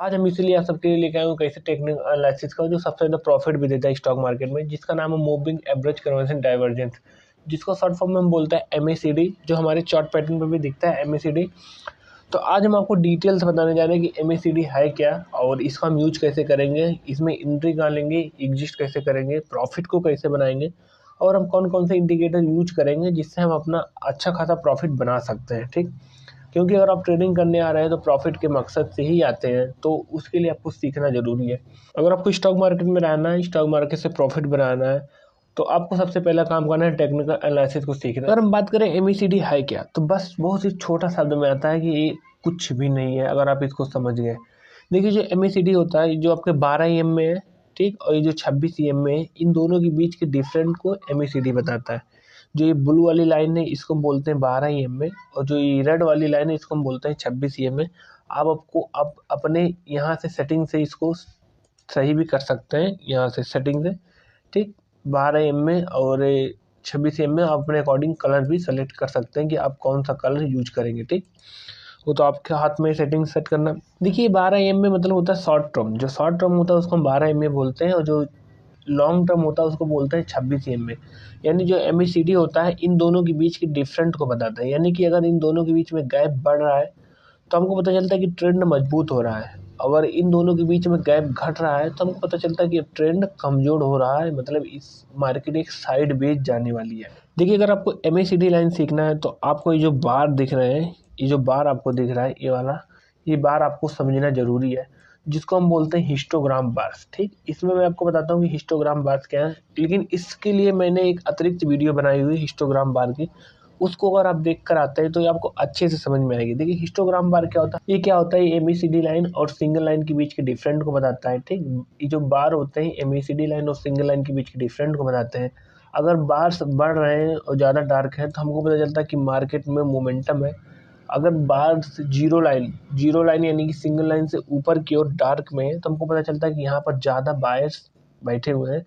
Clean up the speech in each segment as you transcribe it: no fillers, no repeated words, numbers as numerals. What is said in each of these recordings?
आज हम इसीलिए आप सबके लिए लेके आए हूँ कैसे टेक्निकल एनालिसिस का जो सबसे ज़्यादा प्रॉफिट भी देता है स्टॉक मार्केट में, जिसका नाम है मूविंग एवरेज कन्वर्जन डाइवर्जेंस, जिसको शॉर्ट फॉर्म में हम बोलते हैं MACD, जो हमारे चार्ट पैटर्न पर भी दिखता है MACD। तो आज हम आपको डिटेल्स बताने जा रहे हैं कि MACD है क्या और इसका हम यूज कैसे करेंगे, इसमें एंट्री कहाँ लेंगे, एग्जिस्ट कैसे करेंगे, प्रॉफिट को कैसे बनाएंगे और हम कौन कौन से इंडिकेटर यूज करेंगे जिससे हम अपना अच्छा खासा प्रॉफिट बना सकते हैं। ठीक, क्योंकि अगर आप ट्रेडिंग करने आ रहे हैं तो प्रॉफिट के मकसद से ही आते हैं, तो उसके लिए आपको सीखना ज़रूरी है। अगर आपको स्टॉक मार्केट में रहना है, स्टॉक मार्केट से प्रॉफिट बनाना है, तो आपको सबसे पहला काम करना है टेक्निकल एनालिसिस को सीखना। अगर हम बात करें MACD है क्या, तो बस बहुत ही छोटा शब्द में आता है कि ये कुछ भी नहीं है अगर आप इसको समझ गए। देखिए जो MACD होता है, जो आपके 12 EM में है, ठीक, और ये जो 26 EM में है, इन दोनों के बीच के डिफरेंट को MACD बताता है। जो ये ब्लू वाली लाइन है इसको हम बोलते हैं 12 EM में, और जो ये रेड वाली लाइन है इसको हम बोलते हैं 26 EM में। आप आपको आप अपने यहाँ से सेटिंग से इसको सही भी कर सकते हैं, यहाँ से सेटिंग से, ठीक। 12 EM में और 26 EM में आप अपने अकॉर्डिंग कलर भी सेलेक्ट कर सकते हैं कि आप कौन सा कलर यूज करेंगे, ठीक। वो तो आपके हाथ में सेटिंग सेट करना। देखिए 12 EM में मतलब होता है शॉर्ट टर्म, जो शॉर्ट टर्म होता है उसको हम 12 EM में बोलते हैं, और जो लॉन्ग टर्म होता है उसको बोलते हैं 26 EM में। यानी जो MACD होता है इन दोनों के बीच के डिफरेंट को बताता है, यानी कि अगर इन दोनों के बीच में गैप बढ़ रहा है तो हमको पता चलता है कि ट्रेंड मजबूत हो रहा है। अगर इन दोनों के बीच में गैप घट रहा है तो हमको पता चलता है कि ट्रेंड कमज़ोर हो रहा है, मतलब इस मार्केट एक साइड बेच जाने वाली है। देखिए अगर आपको MACD लाइन सीखना है तो आपको ये जो बार दिख रहे हैं, ये जो बार आपको दिख रहा है, ये वाला, ये बार आपको समझना ज़रूरी है, जिसको हम बोलते हैं हिस्टोग्राम बार्स। ठीक, इसमें मैं आपको बताता हूँ कि हिस्टोग्राम बार्स क्या है, लेकिन इसके लिए मैंने एक अतिरिक्त वीडियो बनाई हुई हिस्टोग्राम बार की, उसको अगर आप देख कर आते हैं तो ये आपको अच्छे से समझ में आएगी। देखिए हिस्टोग्राम बार क्या होता है, ये क्या होता है, ये MACD लाइन और सिंगल लाइन के बीच के डिफरेंट को बताता है। ठीक, ये जो बार होते हैं MACD लाइन और सिंगल लाइन के बीच के डिफरेंट को बताते हैं। अगर बार्स बढ़ रहे हैं और ज़्यादा डार्क है तो हमको पता चलता है कि मार्केट में मोमेंटम है। अगर बार से जीरो लाइन यानी कि सिंगल लाइन से ऊपर की ओर डार्क में है तो हमको पता चलता है कि यहाँ पर ज़्यादा बायर्स बैठे हुए हैं।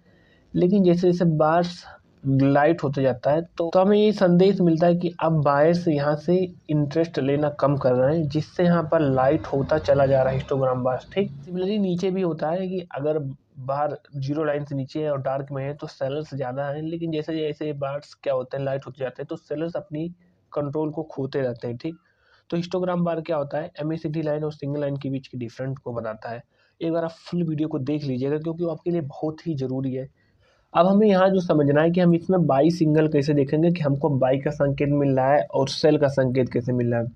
लेकिन जैसे जैसे बार्स लाइट होते जाता है तो हमें ये संदेश मिलता है कि अब बायर्स यहाँ से इंटरेस्ट लेना कम कर रहे हैं, जिससे यहाँ पर लाइट होता चला जा रहा है हिस्टोग्राम बार्स। ठीक, सिमिलरली नीचे भी होता है कि अगर बार जीरो लाइन से नीचे है और डार्क में है तो सेलर्स ज़्यादा हैं, लेकिन जैसे जैसे बार्स क्या होते हैं लाइट होते जाते हैं तो सेलर्स अपनी कंट्रोल को खोते रहते हैं। ठीक, तो हिस्टोग्राम बार क्या होता है, MACD लाइन और सिंगल लाइन के बीच के डिफरेंट को बताता है। एक बार आप फुल वीडियो को देख लीजिएगा क्योंकि वो आपके लिए बहुत ही ज़रूरी है। अब हमें यहाँ जो समझना है कि हम इसमें बाई सिंगल कैसे देखेंगे कि हमको बाई का संकेत मिल रहा है और सेल का संकेत कैसे मिल रहा है।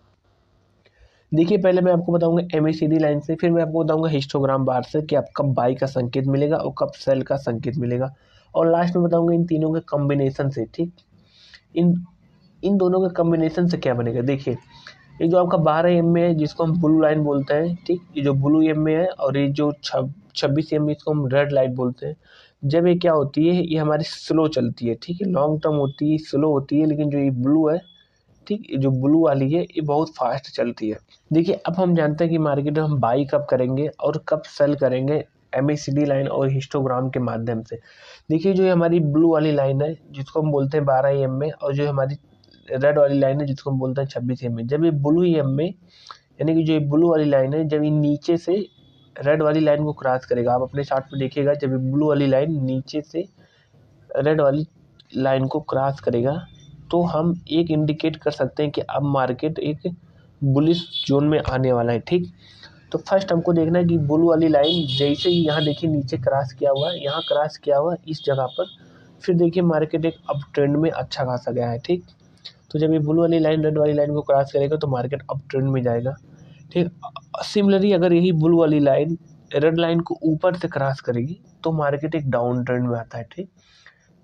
देखिए पहले मैं आपको बताऊंगा MACD लाइन से, फिर मैं आपको बताऊंगा हिस्टोग्राम बार से कि आप कब बाई का संकेत मिलेगा और कब सेल का संकेत मिलेगा, और लास्ट में बताऊंगा इन तीनों के कॉम्बिनेशन से। ठीक, इन इन दोनों के कॉम्बिनेशन से क्या बनेगा। देखिए ये जो आपका 12 EM में है जिसको हम ब्लू लाइन बोलते हैं, ठीक, ये जो ब्लू EM में है, और ये जो 26 EM में इसको हम रेड लाइट बोलते हैं। जब ये क्या होती है, ये हमारी स्लो चलती है, ठीक है, लॉन्ग टर्म होती है, स्लो होती है, लेकिन जो ये ब्लू है, ठीक, ये जो ब्लू वाली है ये बहुत फास्ट चलती है। देखिए अब हम जानते हैं कि मार्केट में हम बाई कब करेंगे और कब सेल करेंगे, MACD लाइन और हिस्टोग्राम के माध्यम से। देखिए जो हमारी ब्लू वाली लाइन है जिसको हम बोलते हैं 12 EM में, और जो हमारी रेड वाली लाइन है जिसको हम बोलते हैं 26 EM में, जब ये ब्लू EM में, यानी कि जो ये ब्लू वाली लाइन है, जब ये नीचे से रेड वाली लाइन को क्रॉस करेगा, आप अपने चार्ट पे देखिएगा, जब ये ब्लू वाली लाइन नीचे से रेड वाली लाइन को क्रॉस करेगा तो हम एक इंडिकेट कर सकते हैं कि अब मार्केट एक बुलिश जोन में आने वाला है। ठीक, तो फर्स्ट हमको देखना है कि ब्लू वाली लाइन जैसे ही यहाँ देखिए नीचे क्रॉस किया हुआ है, यहाँ क्रॉस किया हुआ इस जगह पर, फिर देखिए मार्केट एक अप ट्रेंड में अच्छा खासा गया है। ठीक, तो जब ये ब्लू वाली लाइन रेड वाली लाइन को क्रॉस करेगा तो मार्केट अप ट्रेंड में जाएगा। ठीक, सिमिलरली अगर यही ब्लू वाली लाइन रेड लाइन को ऊपर से क्रॉस करेगी तो मार्केट एक डाउन ट्रेंड में आता है। ठीक,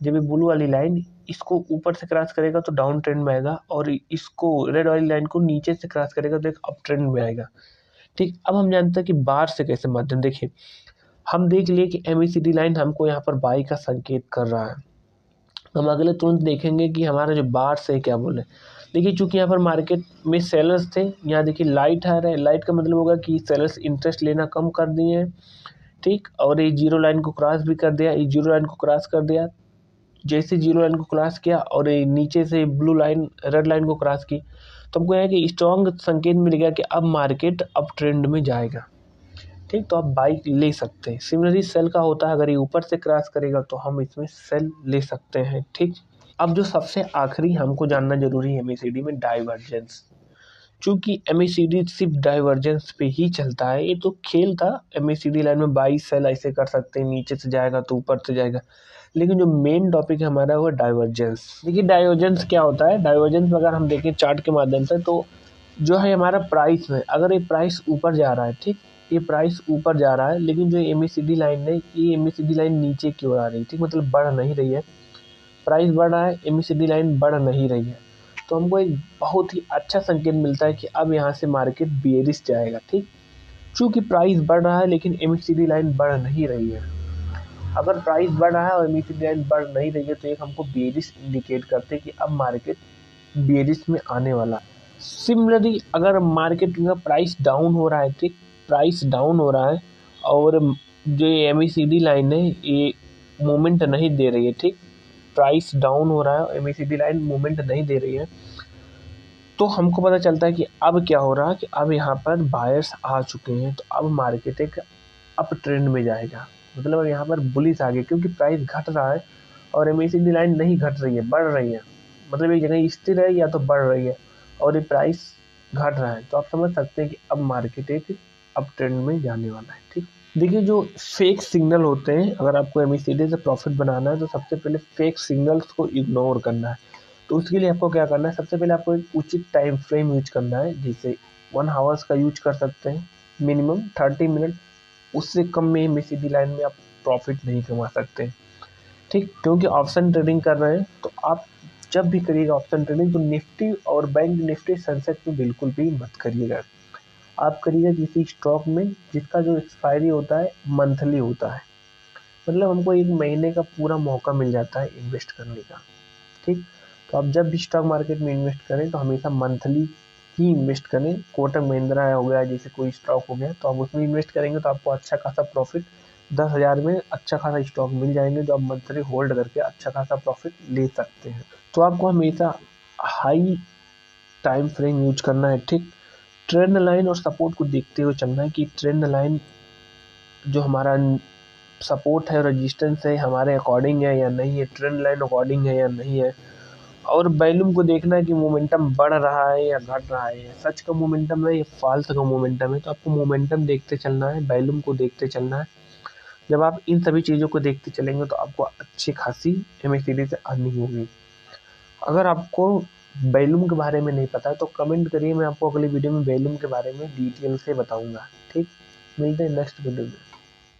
जब ये ब्लू वाली लाइन इसको ऊपर से क्रॉस करेगा तो डाउन ट्रेंड में आएगा, और इसको रेड वाली लाइन को नीचे से क्रॉस करेगा तो एक अप ट्रेंड में आएगा। ठीक, अब हम जानते हैं कि बार से कैसे माध्यम। देखिए हम देख लिए कि MACD लाइन हमको यहाँ पर बाई का संकेत कर रहा है, हम अगले तुरंत देखेंगे कि हमारा जो बार से क्या बोले। देखिए चूंकि यहाँ पर मार्केट में सेलर्स थे, यहाँ देखिए लाइट आ रहा है, लाइट का मतलब होगा कि सेलर्स इंटरेस्ट लेना कम कर दिए हैं। ठीक, और ये जीरो लाइन को क्रॉस भी कर दिया, ये जीरो लाइन को क्रॉस कर दिया, जैसे जीरो लाइन को क्रॉस किया और ये नीचे से ब्लू लाइन रेड लाइन को क्रॉस की, तो हमको यहाँ कि स्ट्रॉन्ग संकेत मिल गया कि अब मार्केट अप ट्रेंड में जाएगा। ठीक, तो आप बाई ले सकते हैं। सिमिलरली सेल का होता है, अगर ये ऊपर से क्रॉस करेगा तो हम इसमें सेल ले सकते हैं। ठीक, अब जो सबसे आखिरी हमको जानना जरूरी है एमएसीडी में, डाइवर्जेंस। चूंकि एमएसीडी सिर्फ डाइवर्जेंस पे ही चलता है, ये तो खेल था। एमएसीडी लाइन में बाई सेल ऐसे कर सकते हैं, नीचे से जाएगा तो ऊपर से जाएगा, लेकिन जो मेन टॉपिक है हमारा वो डाइवर्जेंस। देखिए डाइवर्जेंस क्या होता है। डाइवर्जेंस अगर हम देखें चार्ट के माध्यम से, तो जो है हमारा प्राइस में, अगर ये प्राइस ऊपर जा रहा है, ठीक, ये प्राइस ऊपर जा रहा है, लेकिन जो एमएसीडी लाइन है, ये एमएसीडी लाइन नीचे की ओर आ रही है, ठीक, मतलब बढ़ नहीं रही है। प्राइस बढ़ रहा है, एमएसीडी लाइन बढ़ नहीं रही है, तो हमको एक बहुत ही अच्छा संकेत मिलता है कि अब यहाँ से मार्केट बेयरिश जाएगा। ठीक, चूंकि प्राइस बढ़ रहा है लेकिन एमएसीडी लाइन बढ़ नहीं रही है। अगर प्राइस बढ़ रहा है और एमएसीडी लाइन बढ़ नहीं रही है, तो एक हमको बेयरिश इंडिकेट करते हैं कि अब मार्केट बेयरिश में आने वाला है। सिमिलरली अगर मार्केट का प्राइस डाउन हो रहा है, ठीक, प्राइस डाउन हो रहा है और जो एमएसीडी लाइन है ये मूवमेंट नहीं दे रही है, ठीक, प्राइस डाउन हो रहा है और एमएसीडी लाइन मूवमेंट नहीं दे रही है, तो हमको पता चलता है कि अब क्या हो रहा है, कि अब यहाँ पर बायर्स आ चुके हैं, तो अब मार्केट एक अप ट्रेंड में जाएगा। मतलब यहाँ पर बुलिश आ गया, क्योंकि प्राइस घट रहा है और एमएसीडी लाइन नहीं घट रही है, बढ़ रही है। मतलब एक जगह स्थिर है या तो बढ़ रही है, और ये प्राइस घट रहा है, तो आप समझ सकते हैं कि अब मार्केट एक अप ट्रेंड में जाने वाला है। ठीक, देखिए जो फेक सिग्नल होते हैं, अगर आपको एमएसीडी से प्रॉफिट बनाना है तो सबसे पहले फेक सिग्नल्स को इग्नोर करना है। तो उसके लिए आपको क्या करना है, सबसे पहले आपको एक उचित टाइम फ्रेम यूज करना है, जैसे 1 आवर्स का यूज कर सकते हैं, मिनिमम 30 मिनट, उससे कम में एमएसीडी लाइन में आप प्रॉफिट नहीं कमा सकते। ठीक, क्योंकि ऑप्शन ट्रेडिंग कर रहे हैं, तो आप जब भी करिएगा ऑप्शन ट्रेडिंग, तो निफ्टी और बैंक निफ्टी सेंसेक्स में बिल्कुल भी मत करिएगा। आप करिएगा किसी स्टॉक में जिसका जो एक्सपायरी होता है मंथली होता है, मतलब हमको 1 महीने का पूरा मौका मिल जाता है इन्वेस्ट करने का। ठीक, तो आप जब भी स्टॉक मार्केट में इन्वेस्ट करें तो हमेशा मंथली ही इन्वेस्ट करें। कोटक महिंद्रा हो गया, जैसे कोई स्टॉक हो गया, तो आप उसमें इन्वेस्ट करेंगे तो आपको अच्छा खासा प्रॉफिट 10,000 में अच्छा खासा स्टॉक मिल जाएंगे, जो आप मंथली होल्ड करके अच्छा खासा प्रॉफिट ले सकते हैं। तो आपको हमेशा हाई टाइम फ्रेम यूज करना है। ठीक, ट्रेंड लाइन और सपोर्ट को देखते हुए चलना है कि ट्रेंड लाइन जो हमारा सपोर्ट है, रेजिस्टेंस है, हमारे अकॉर्डिंग है या नहीं है, ट्रेंड लाइन अकॉर्डिंग है या नहीं है। और वॉल्यूम को देखना है कि मोमेंटम बढ़ रहा है या घट रहा है, सच का मोमेंटम है या फाल्स का मोमेंटम है। तो आपको मोमेंटम देखते चलना है, वॉल्यूम को देखते चलना है। जब आप इन सभी चीज़ों को देखते चलेंगे तो आपको अच्छी खासी एमएसीडी से अर्निंग होगी। अगर आपको वॉल्यूम के बारे में नहीं पता है तो कमेंट करिए, मैं आपको अगली वीडियो में वॉल्यूम के बारे में डिटेल से बताऊंगा। ठीक, मिलते हैं नेक्स्ट वीडियो में।